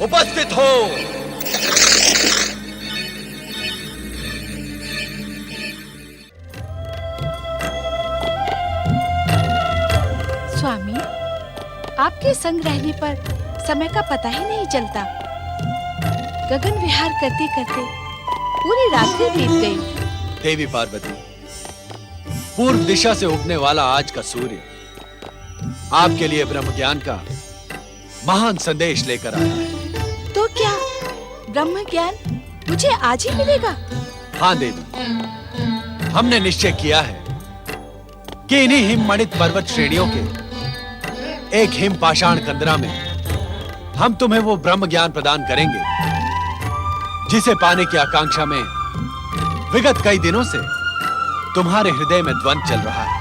उपस्थित हो। स्वामी, आपके संग रहने पर समय का पता ही नहीं चलता। गगन विहार करते करते पूरी रात्रि बीत गई। देवी पार्वती, पूर्व दिशा से उगने वाला आज का सूर्य आपके लिए ब्रह्म ज्ञान का महान संदेश लेकर आया है। तो क्या ब्रह्म ज्ञान मुझे आज ही मिलेगा? हाँ देवी, हमने निश्चय किया है कि इन्हीं हिममणित पर्वत श्रेणियों के एक हिम पाषाण कंदरा में हम तुम्हें वो ब्रह्म ज्ञान प्रदान करेंगे जिसे पाने की आकांक्षा में विगत कई दिनों से तुम्हारे हृदय में द्वंद्व चल रहा है।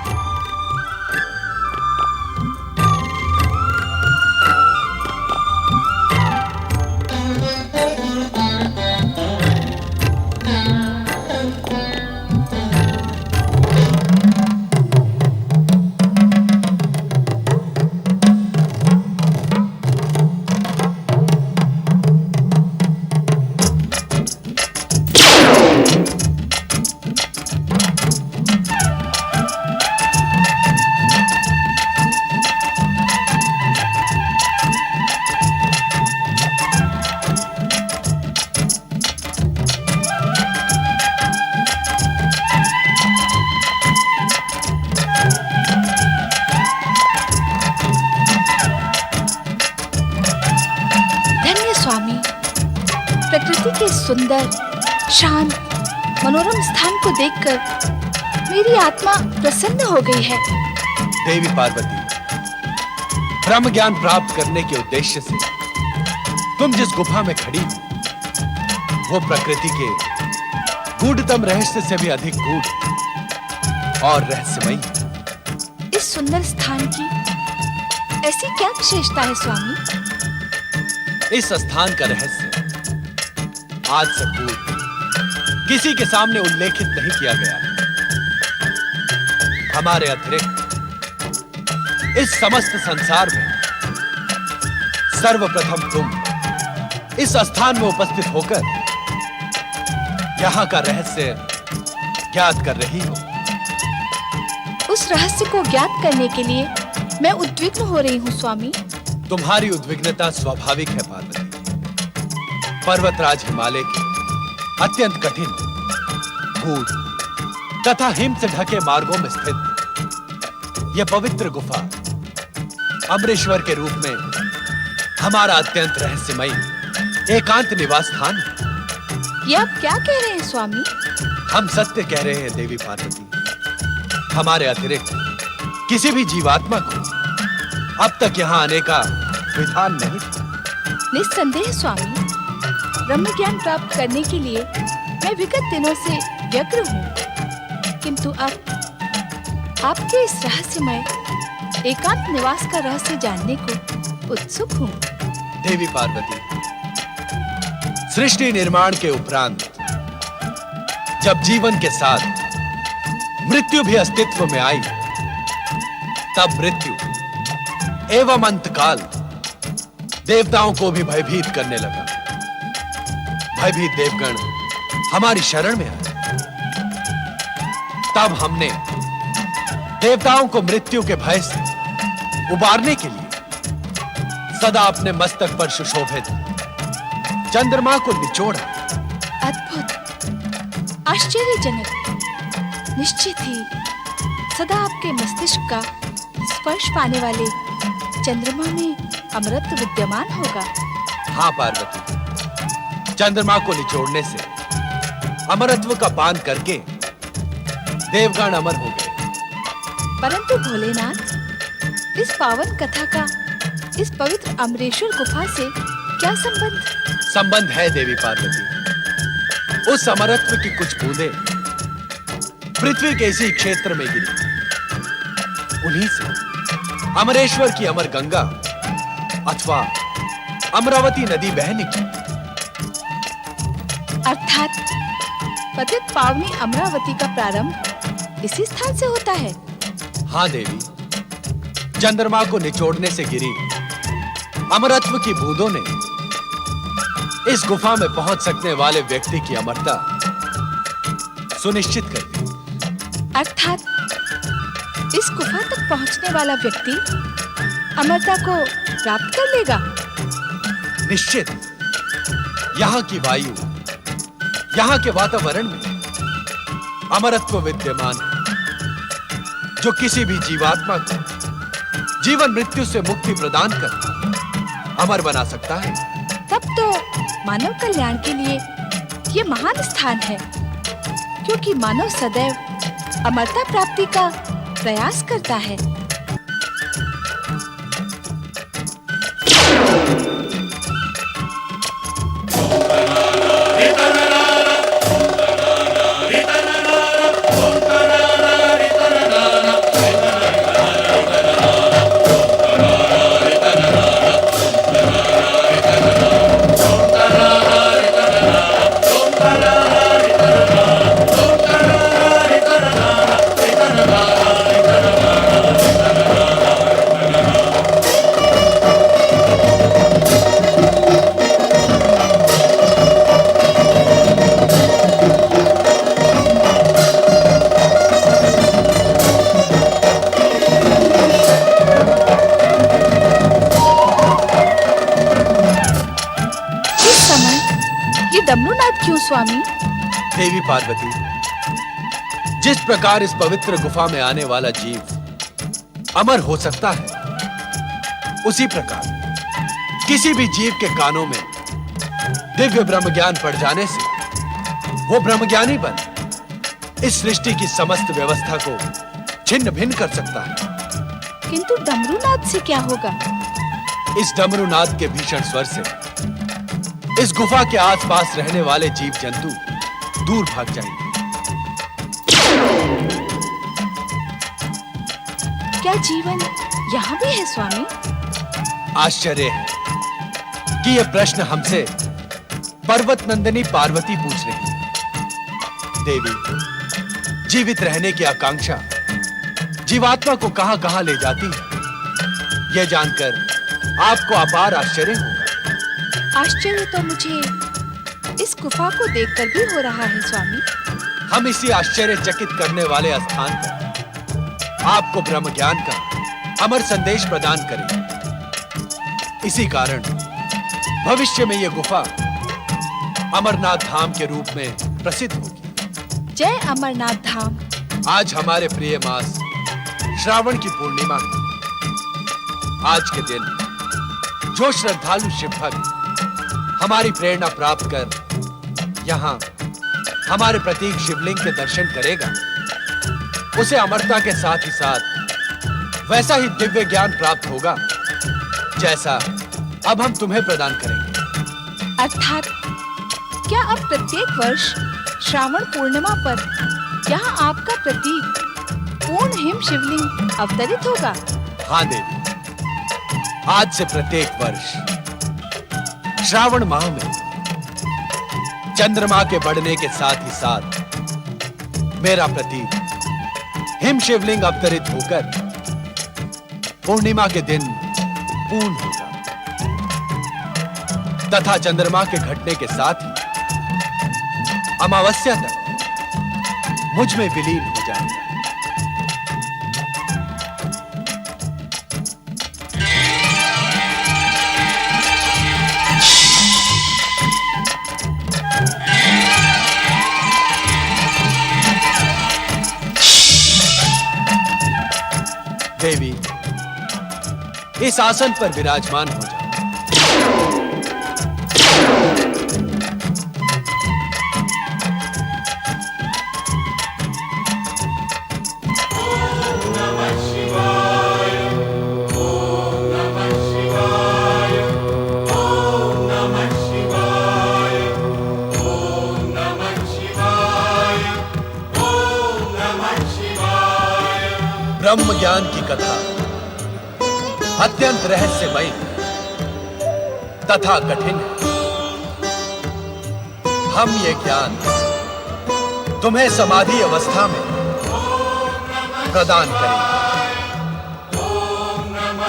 प्रकृति के सुंदर, शांत, मनोरम स्थान को देखकर मेरी आत्मा प्रसन्न हो गई है। देवी पार्वती, ब्रह्म ज्ञान प्राप्त करने के उद्देश्य से तुम जिस गुफा में खड़ी हो, वो प्रकृति के गूढ़तम रहस्य से भी अधिक गूढ़ और रहस्यमयी। इस सुंदर स्थान की ऐसी क्या विशेषता है स्वामी? इस स्थान का रहस्य आज से पूर्व किसी के सामने उल्लेखित नहीं किया गया है। हमारे अतिरिक्त इस समस्त संसार में सर्वप्रथम तुम इस स्थान में उपस्थित होकर यहां का रहस्य ज्ञात कर रही हो। उस रहस्य को ज्ञात करने के लिए मैं उद्विग्न हो रही हूँ स्वामी। तुम्हारी उद्विग्नता स्वाभाविक है पार्वती। पर्वतराज हिमालय के अत्यंत कठिन, गूढ़ तथा हिम से ढके मार्गों में स्थित यह पवित्र गुफा अमरेश्वर के रूप में हमारा अत्यंत रहस्यमयी एकांत निवास स्थान है। ये आप क्या कह रहे हैं स्वामी? हम सत्य कह रहे हैं देवी पार्वती। हमारे अतिरिक्त किसी भी जीवात्मा को अब तक यहाँ आने का विधान नहीं था। निस्संदेह स्वामी, ब्रह्म ज्ञान प्राप्त करने के लिए मैं विगत दिनों से व्यग्र हूँ, किंतु अब आपके इस रहस्यमय एकांत निवास का रहस्य जानने को उत्सुक हूँ। देवी पार्वती, सृष्टि निर्माण के उपरांत जब जीवन के साथ मृत्यु भी अस्तित्व में आई, तब मृत्यु एवं अंतकाल देवताओं को भी भयभीत करने लगा। भयभीत देवगण हमारी शरण में आए। तब हमने देवताओं को मृत्यु के भय से उबारने के लिए सदा अपने मस्तक पर सुशोभित चंद्रमा को निचोड़ा। अद्भुत, आश्चर्यजनक। निश्चित ही सदा आपके मस्तिष्क का स्पर्श पाने वाले चंद्रमा में अमरत्व विद्यमान होगा। हाँ पार्वती, चंद्रमा को निचोड़ने से अमरत्व का पान करके देवगण अमर हो गए। परंतु भोलेनाथ, इस पावन कथा का इस पवित्र अमरेश्वर गुफा से क्या संबंध? संबंध है देवी पार्वती। उस अमरत्व की कुछ बूंदें पृथ्वी के इसी क्षेत्र में गिरी। उन्हीं से अमरेश्वर की अमर गंगा अथवा अमरावती नदी बह निकली। अर्थात पतित पावनी अमरावती का प्रारंभ इसी स्थान से होता है। हाँ देवी, चंद्रमा को निचोड़ने से गिरी अमरत्व की बूंदों ने इस गुफा में पहुंच सकने वाले व्यक्ति की अमरता सुनिश्चित कर दी। अर्थात इस गुफा तक पहुंचने वाला व्यक्ति अमरता को प्राप्त कर लेगा। निश्चित। यहाँ की वायु, यहाँ के वातावरण में अमरत्व विद्यमान है, जो किसी भी जीवात्मा को जीवन मृत्यु से मुक्ति प्रदान कर अमर बना सकता है। तब तो मानव कल्याण के लिए ये महान स्थान है, क्योंकि मानव सदैव अमरता प्राप्ति का प्रयास करता है। डमरूनाथ क्यों स्वामी? देवी पार्वती, जिस प्रकार इस पवित्र गुफा में आने वाला जीव अमर हो सकता है, उसी प्रकार किसी भी जीव के कानों में दिव्य ब्रह्म ज्ञान पड़ जाने से वो ब्रह्मज्ञानी बन इस सृष्टि की समस्त व्यवस्था को छिन्न भिन्न कर सकता है। किंतु डमरूनाथ से क्या होगा? इस डमरूनाथ के भीषण स्वर से इस गुफा के आसपास रहने वाले जीव जंतु दूर भाग जाएंगे। क्या जीवन यहाँ भी है स्वामी? आश्चर्य है कि यह प्रश्न हमसे पर्वत नंदिनी पार्वती पूछ रही है। देवी, जीवित रहने की आकांक्षा जीवात्मा को कहां-कहां ले जाती है, यह जानकर आपको अपार आश्चर्य होगा। आश्चर्य तो मुझे इस गुफा को देखकर भी हो रहा है स्वामी। हम इसी आश्चर्यचकित करने वाले स्थान पर आपको ब्रह्म ज्ञान का अमर संदेश प्रदान करें। इसी कारण भविष्य में यह गुफा अमरनाथ धाम के रूप में प्रसिद्ध होगी। जय अमरनाथ धाम। आज हमारे प्रिय मास श्रावण की पूर्णिमा है। आज के दिन जो श्रद्धालु शिव भक्त हमारी प्रेरणा प्राप्त कर यहाँ हमारे प्रतीक शिवलिंग के दर्शन करेगा, उसे अमरता के साथ ही साथ वैसा ही दिव्य ज्ञान प्राप्त होगा जैसा अब हम तुम्हें प्रदान करेंगे। अर्थात क्या अब प्रत्येक वर्ष श्रावण पूर्णिमा पर यहाँ आपका प्रतीक पूर्ण हिम शिवलिंग अवतरित होगा? हाँ देवी, आज से प्रत्येक वर्ष श्रावण माह में चंद्रमा के बढ़ने के साथ ही साथ मेरा प्रतीक हिम शिवलिंग अवतरित होकर पूर्णिमा के दिन पूर्ण होगा तथा चंद्रमा के घटने के साथ ही अमावस्या तक मुझ में विलीन हो जाएगा। देवी, इस आसन पर विराजमान हो जाओ। ब्रह्म ज्ञान की कथा अत्यंत रहस्यमयी तथा कठिन है। हम ये ज्ञान तुम्हें समाधि अवस्था में प्रदान करेंगे।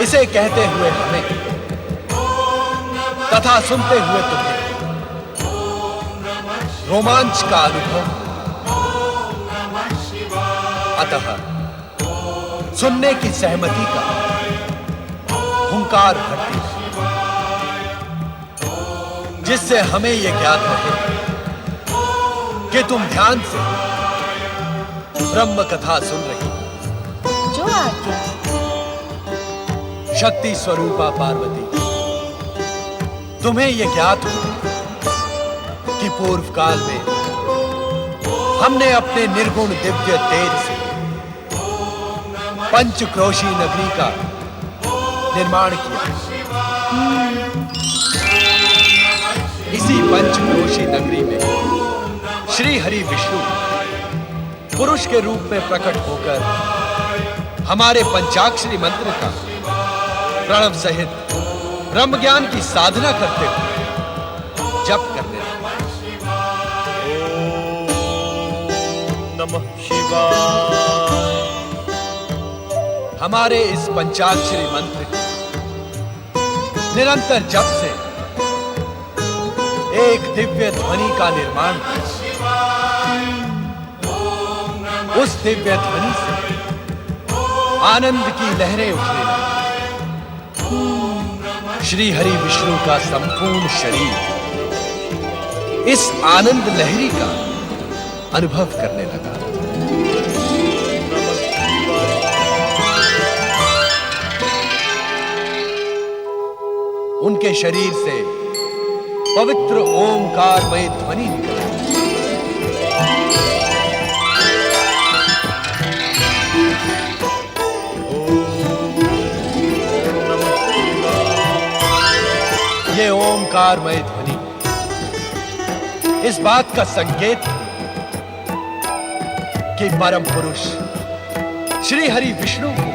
इसे कहते हुए हमें तथा सुनते हुए तुम्हें रोमांच का अनुभव, अतः सुनने की सहमति का हुंकार भरती है, जिससे हमें यह ज्ञात रहे कि तुम ध्यान से ब्रह्म कथा सुन रही हो। जो आज्ञा। शक्ति स्वरूपा पार्वती, तुम्हें यह ज्ञात हो कि पूर्व काल में हमने अपने निर्गुण दिव्य तेज से पंचक्रोशी नगरी का निर्माण किया। इसी पंचक्रोशी नगरी में श्री हरि विष्णु पुरुष के रूप में प्रकट होकर हमारे पंचाक्षरी मंत्र का प्रणव सहित ब्रह्म ज्ञान की साधना करते हुए जप करने लगे। नमः शिवाय। हमारे इस पंचाक्षरी मंत्र के निरंतर जप से एक दिव्य ध्वनि का निर्माण हुआ। उस दिव्य ध्वनि से आनंद की लहरें उठने लगी। श्री हरि विष्णु का संपूर्ण शरीर इस आनंद लहरी का अनुभव करने लगा। उनके शरीर से पवित्र ओंकारमय ध्वनि निकली। ये ओंकारमय ध्वनि इस बात का संकेत है कि परम पुरुष श्री हरि विष्णु को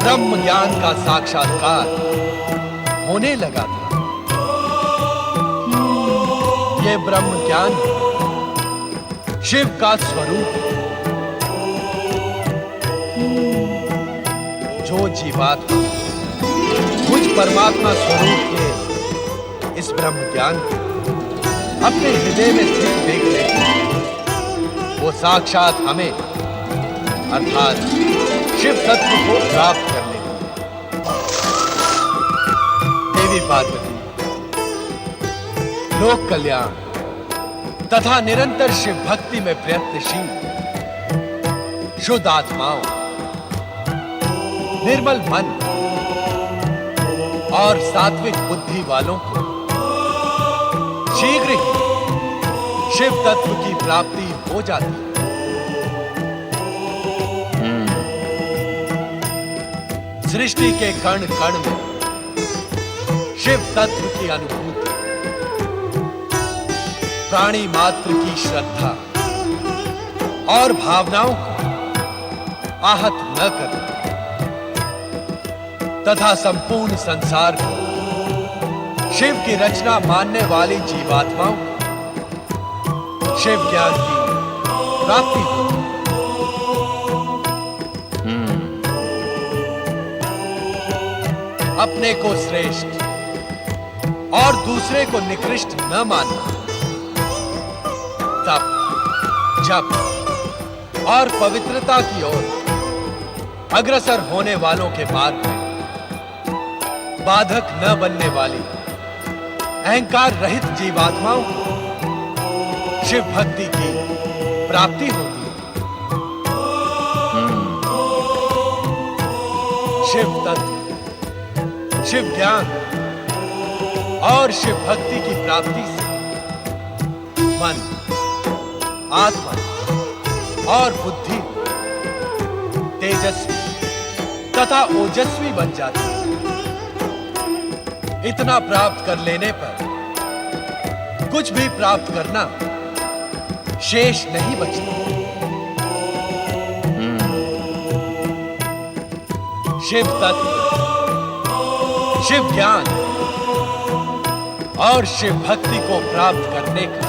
ब्रह्म ज्ञान का साक्षात्कार होने लगा था। ये ब्रह्म ज्ञान शिव का स्वरूप है। जो जीवात्मा मुझ परमात्मा स्वरूप के इस ब्रह्म ज्ञान को अपने हृदय में स्थित देख लेते हैं, वो साक्षात हमें अर्थात शिव तत्व को प्राप्त कर लेते। देवी पार्वती लोक कल्याण तथा निरंतर शिव भक्ति में प्रयत्नशील शुद्ध आत्माओं, निर्मल मन और सात्विक बुद्धि वालों को शीघ्र ही शिव तत्व की प्राप्ति हो जाती है। सृष्टि के कण कण में शिव तत्व की अनुभूति, प्राणी मात्र की श्रद्धा और भावनाओं को आहत न करना तथा संपूर्ण संसार को शिव की रचना मानने वाली जीवात्माओं को शिव ज्ञान की प्राप्ति होती। अपने को श्रेष्ठ और दूसरे को निकृष्ट न मानना, तप, जप और पवित्रता की ओर अग्रसर होने वालों के मार्ग में बाधक न बनने वाली अहंकार रहित जीवात्माओं को शिव भक्ति की प्राप्ति होती है। शिव तत्व, शिव ज्ञान और शिव भक्ति की प्राप्ति से मन, आत्मा और बुद्धि तेजस्वी तथा ओजस्वी बन जाती है। इतना प्राप्त कर लेने पर कुछ भी प्राप्त करना शेष नहीं बचता। शिव तत्व, शिव ज्ञान और शिव भक्ति को प्राप्त करने का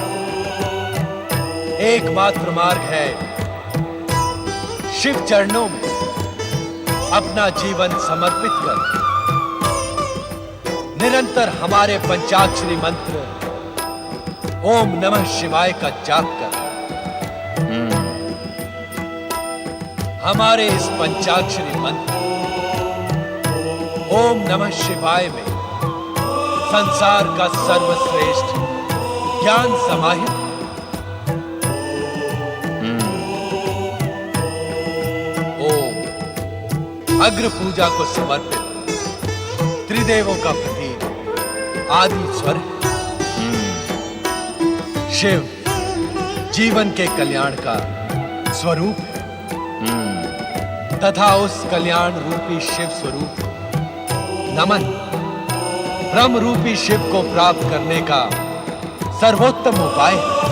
एकमात्र मार्ग है शिव चरणों में अपना जीवन समर्पित कर निरंतर हमारे पंचाक्षरी मंत्र ओम नमः शिवाय का जाप कर हमारे इस पंचाक्षरी मंत्र ओम नमः शिवाय में संसार का सर्वश्रेष्ठ ज्ञान समाहित है। ओम अग्र पूजा को समर्पित त्रिदेवों का प्रतीक आदि स्वर है। शिव जीवन के कल्याण का स्वरूप है तथा उस कल्याण रूपी शिव स्वरूप नमन ब्रह्म रूपी शिव को प्राप्त करने का सर्वोत्तम उपाय है।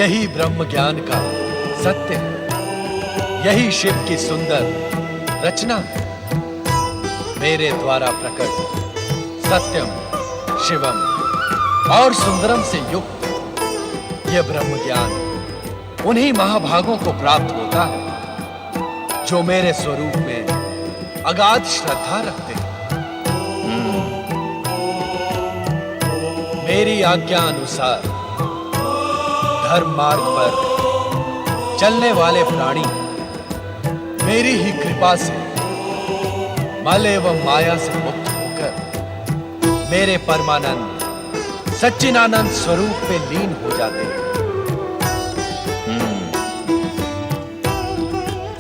यही ब्रह्म ज्ञान का सत्य है, यही शिव की सुंदर रचना है। मेरे द्वारा प्रकट सत्यम शिवम और सुंदरम से युक्त यह ब्रह्म ज्ञान उन्हीं महाभागों को प्राप्त होता है जो मेरे स्वरूप में अगाध श्रद्धा रखते हैं। मेरी आज्ञा अनुसार धर्म मार्ग पर चलने वाले प्राणी मेरी ही कृपा से मल एवं माया से मुक्त होकर मेरे परमानंद सच्चिदानंद स्वरूप में लीन हो जाते हैं।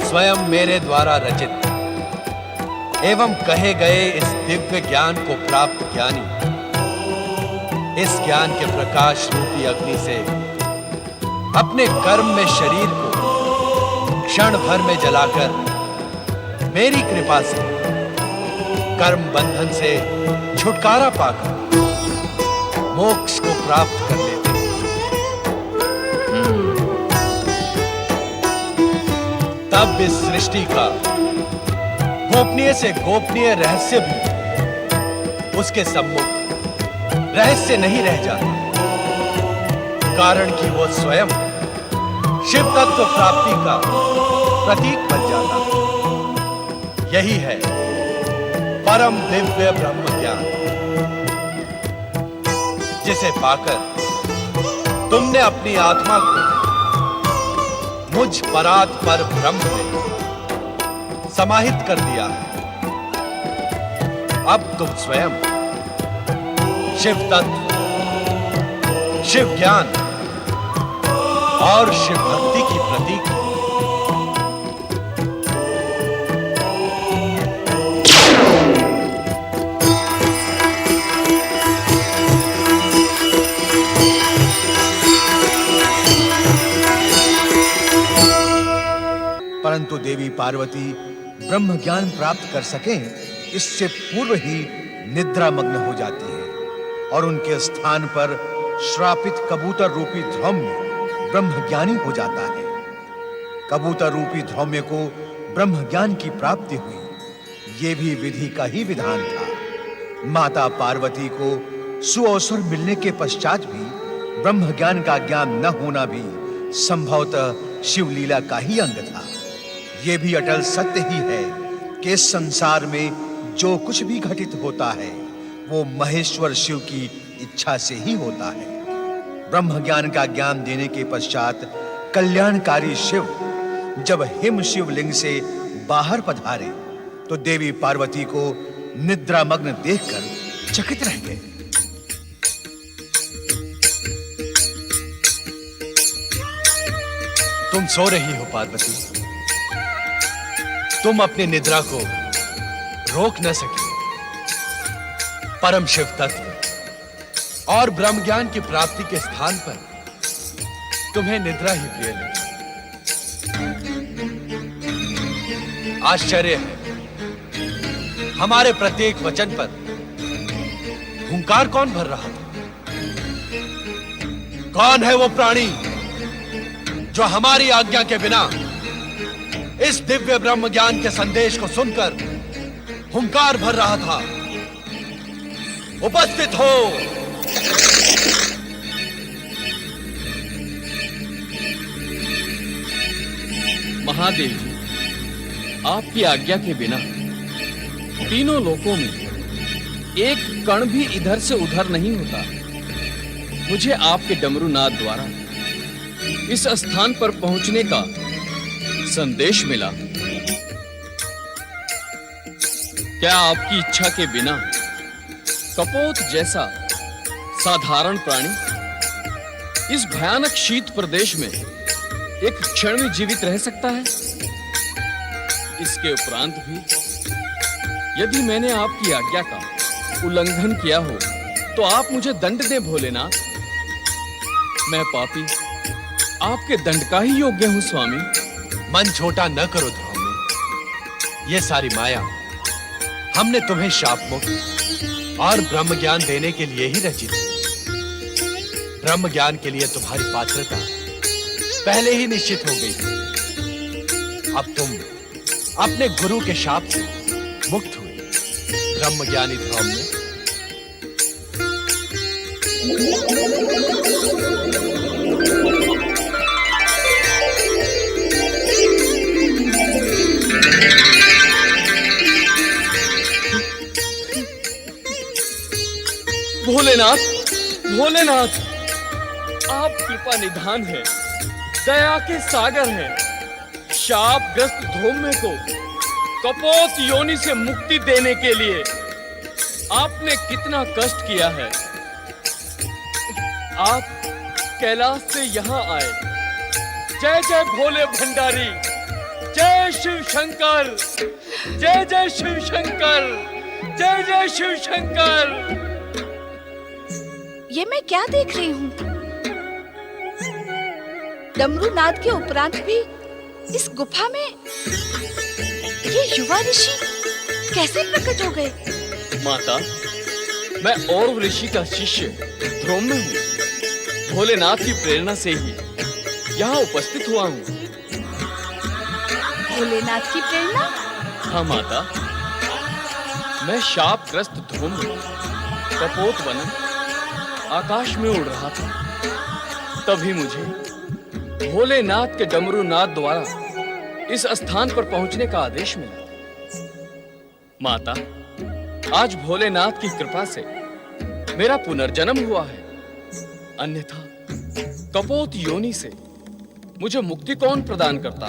स्वयं मेरे द्वारा रचित एवं कहे गए इस दिव्य ज्ञान को प्राप्त ज्ञानी इस ज्ञान के प्रकाश रूपी अग्नि से अपने कर्म में शरीर को क्षण भर में जलाकर मेरी कृपा से कर्म बंधन से छुटकारा पाकर मोक्ष को प्राप्त कर लेते हैं। तब इस सृष्टि का गोपनीय से गोपनीय रहस्य भी उसके सम्मुख रहस्य नहीं रह जाता, कारण कि वो स्वयं शिव तत्व प्राप्ति का प्रतीक बन जाता है। यही है परम दिव्य ब्रह्म ज्ञान जिसे पाकर तुमने अपनी आत्मा को मुझ परात पर ब्रह्म में समाहित कर दिया है। अब तुम स्वयं शिव तत्व, शिव ज्ञान और शिव भक्ति की प्रतीक हो। परंतु देवी पार्वती ब्रह्म ज्ञान प्राप्त कर सकें इससे पूर्व ही निद्रा मग्न हो जाती है और उनके स्थान पर श्रापित कबूतर रूपी ध्रौम्य ब्रह्म ज्ञानी हो जाता है। कबूतर रूपी ध्रौम्य को ब्रह्म ज्ञान की प्राप्ति हुई, ये भी विधि का ही विधान था। माता पार्वती को सुअवसर मिलने के पश्चात भी ब्रह्म ज्ञान का ज्ञान न होना भी संभवतः शिवलीला का ही अंग था। ये भी अटल सत्य ही है कि इस संसार में जो कुछ भी घटित होता है वो महेश्वर शिव की इच्छा से ही होता है। ब्रह्म ज्ञान का ज्ञान देने के पश्चात कल्याणकारी शिव जब हिम शिवलिंग से बाहर पधारे तो देवी पार्वती को निद्रामग्न देखकर चकित रह गए। तुम सो रही हो पार्वती, तुम अपनी निद्रा को रोक न सके। परम शिव तत्व और ब्रह्म ज्ञान की प्राप्ति के स्थान पर तुम्हें निद्रा ही प्रिय लगी। आश्चर्य है, हमारे प्रत्येक वचन पर हुंकार कौन भर रहा था? कौन है वो प्राणी जो हमारी आज्ञा के बिना इस दिव्य ब्रह्म ज्ञान के संदेश को सुनकर हुंकार भर रहा था? उपस्थित हो। महादेव जी, आपकी आज्ञा के बिना तीनों लोकों में एक कण भी इधर से उधर नहीं होता। मुझे आपके डमरू नाद द्वारा इस स्थान पर पहुंचने का संदेश मिला। क्या आपकी इच्छा के बिना कपोत जैसा साधारण प्राणी इस भयानक शीत प्रदेश में एक क्षण में जीवित रह सकता है? इसके उपरांत भी यदि मैंने आपकी आज्ञा का उल्लंघन किया हो तो आप मुझे दंड दें भोलेनाथ। मैं पापी आपके दंड का ही योग्य हूं स्वामी। मन छोटा न करो ध्रुव। ये सारी माया हमने तुम्हें शाप मुक्त और ब्रह्म ज्ञान देने के लिए ही रची थी। ब्रह्म ज्ञान के लिए तुम्हारी पात्रता पहले ही निश्चित हो गई थी। अब तुम अपने गुरु के शाप से मुक्त हुए। ब्रह्म ज्ञानी ध्रुव ने भोलेनाथ, भोलेनाथ, आप कृपा निधान हैं, दया के सागर हैं। शापग्रस्त धौम्य को कपोत योनि से मुक्ति देने के लिए आपने कितना कष्ट किया है। आप कैलाश से यहाँ आए। जय जय भोले भंडारी, जय शिव शंकर, जय जय शिव शंकर, जय जय शिव शंकर। ये मैं क्या देख रही हूँ? डमरू नाद के उपरांत भी इस गुफा में ये युवा ऋषि कैसे प्रकट हो गए? माता, मैं और ऋषि का शिष्य ध्रुव में हूँ। भोलेनाथ की प्रेरणा से ही यहाँ उपस्थित हुआ हूँ। भोलेनाथ की प्रेरणा? हाँ माता, मैं शापग्रस्त ध्रुव में कपोत वन आकाश में उड़ रहा था। तभी मुझे भोलेनाथ के डमरू नाद द्वारा इस स्थान पर पहुंचने का आदेश मिला। माता, आज भोलेनाथ की कृपा से मेरा पुनर्जन्म हुआ है। अन्यथा कपोत योनि से मुझे मुक्ति कौन प्रदान करता?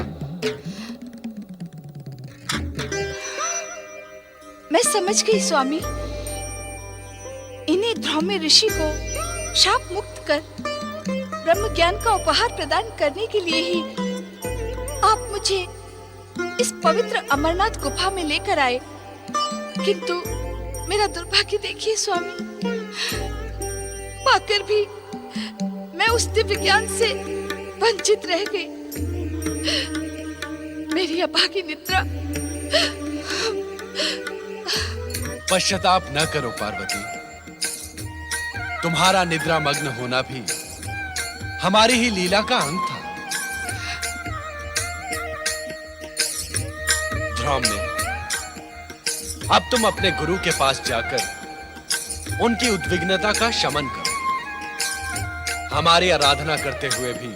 मैं समझ गई स्वामी। इन्हीं ध्रुव ऋषि को शाप मुक्त कर ब्रह्म ज्ञान का उपहार प्रदान करने के लिए ही आप मुझे इस पवित्र अमरनाथ गुफा में लेकर आए। किंतु मेरा दुर्भाग्य देखिए स्वामी, पाकर भी मैं उस दिव्य ज्ञान से वंचित रह गई। मेरी अभागी निद्रा। पश्चाताप न करो पार्वती। तुम्हारा निद्रा मग्न होना भी हमारी ही लीला का अंग था। ध्रुव ने अब तुम अपने गुरु के पास जाकर उनकी उद्विग्नता का शमन करो। हमारी आराधना करते हुए भी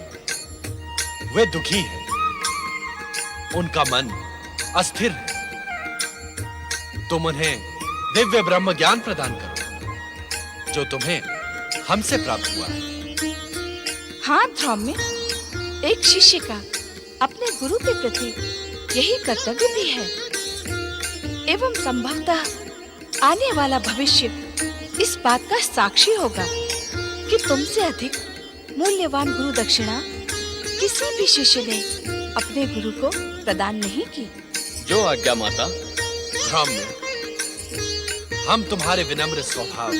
वे दुखी हैं। उनका मन अस्थिर है। तुम उन्हें दिव्य ब्रह्म ज्ञान प्रदान करो जो तुम्हें हमसे प्राप्त हुआ है। हाँ ध्रुव में एक शिष्य का अपने गुरु के प्रति यही कर्तव्य भी है। एवं संभवतः आने वाला भविष्य इस बात का साक्षी होगा कि तुमसे अधिक मूल्यवान गुरु दक्षिणा किसी भी शिष्य ने अपने गुरु को प्रदान नहीं की। जो आज्ञा माता। ध्रुव में हम तुम्हारे विनम्र स्वभाव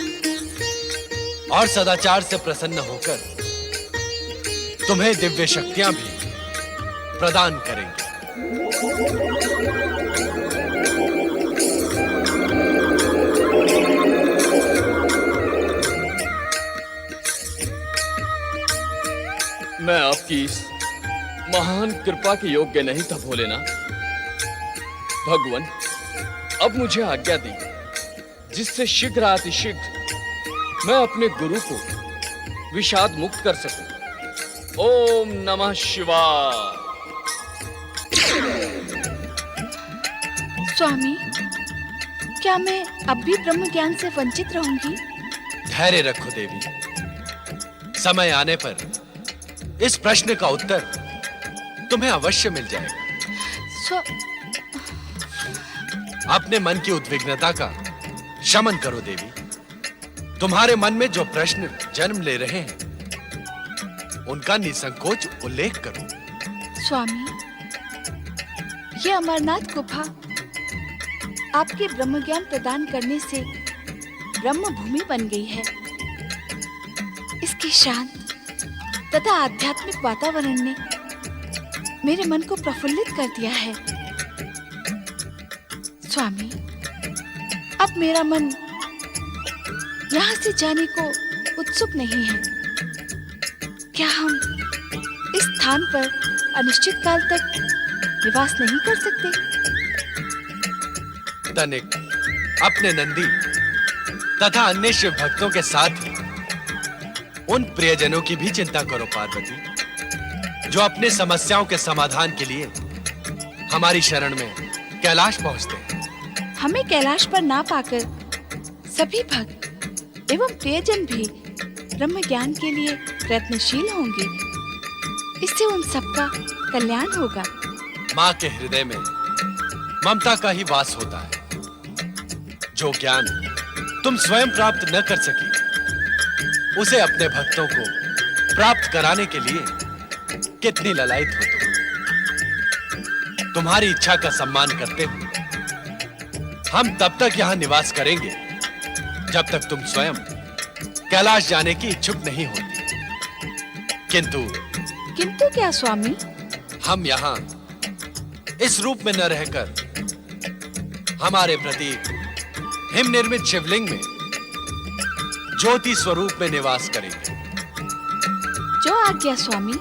और सदाचार से प्रसन्न होकर तुम्हें दिव्य शक्तियां भी प्रदान करेंगे। मैं आपकी इस महान कृपा के योग्य नहीं था भोलेनाथ। भगवान, अब मुझे आज्ञा दी जिससे शीघ्र अतिशीघ्र मैं अपने गुरु को विषाद मुक्त कर सकूं। ओम नमः शिवाय। स्वामी, क्या मैं अब भी ब्रह्म ज्ञान से वंचित रहूंगी? धैर्य रखो देवी। समय आने पर इस प्रश्न का उत्तर तुम्हें अवश्य मिल जाएगा। अपने मन की उद्विग्नता का शमन करो देवी। तुम्हारे मन में जो प्रश्न जन्म ले रहे हैं उनका निसंकोच उल्लेख करो। स्वामी, ये अमरनाथ गुफा आपके ब्रह्म ज्ञान प्रदान करने से ब्रह्म भूमि बन गई है। इसके शांत तथा आध्यात्मिक वातावरण ने मेरे मन को प्रफुल्लित कर दिया है। स्वामी, अब मेरा मन यहाँ से जाने को उत्सुक नहीं है। क्या हम इस स्थान पर अनिश्चित काल तक निवास नहीं कर सकते? तनिक अपने नंदी तथा अन्य शिव भक्तों के साथ ही उन प्रियजनों की भी चिंता करो पार्वती, जो अपने समस्याओं के समाधान के लिए हमारी शरण में कैलाश पहुंचते हैं। हमें कैलाश पर ना पाकर सभी भक्त एवं प्रियजन भी ब्रह्म ज्ञान के लिए प्रयत्नशील होंगे। इससे उन सबका कल्याण होगा। माँ के हृदय में ममता का ही वास होता है। जो ज्ञान तुम स्वयं प्राप्त न कर सकी, उसे अपने भक्तों को प्राप्त कराने के लिए कितनी ललायत हो तुम। तुम्हारी इच्छा का सम्मान करते हुए हम तब तक यहाँ निवास करेंगे जब तक तुम स्वयं कैलाश जाने की इच्छुक नहीं होती। किंतु क्या स्वामी? हम यहाँ इस रूप में न रहकर हमारे प्रतीक हिम निर्मित शिवलिंग में ज्योति स्वरूप में निवास करेंगे। जो आज्ञा स्वामी।